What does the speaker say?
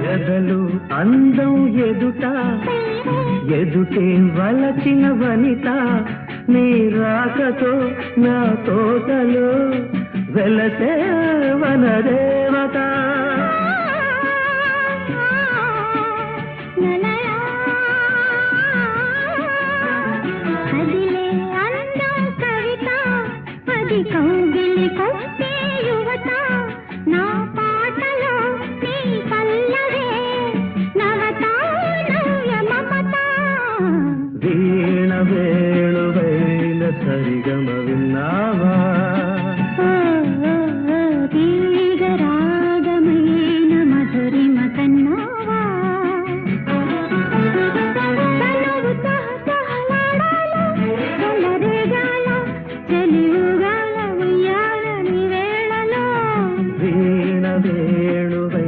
ఎదలు అందం ఎదుట ఎదుటే వలచిన వనిత నీ రాకతో నా తోటలో వెలసే వనదేవత కౌగిలి కొట్టే యువత నా పాటలో నీ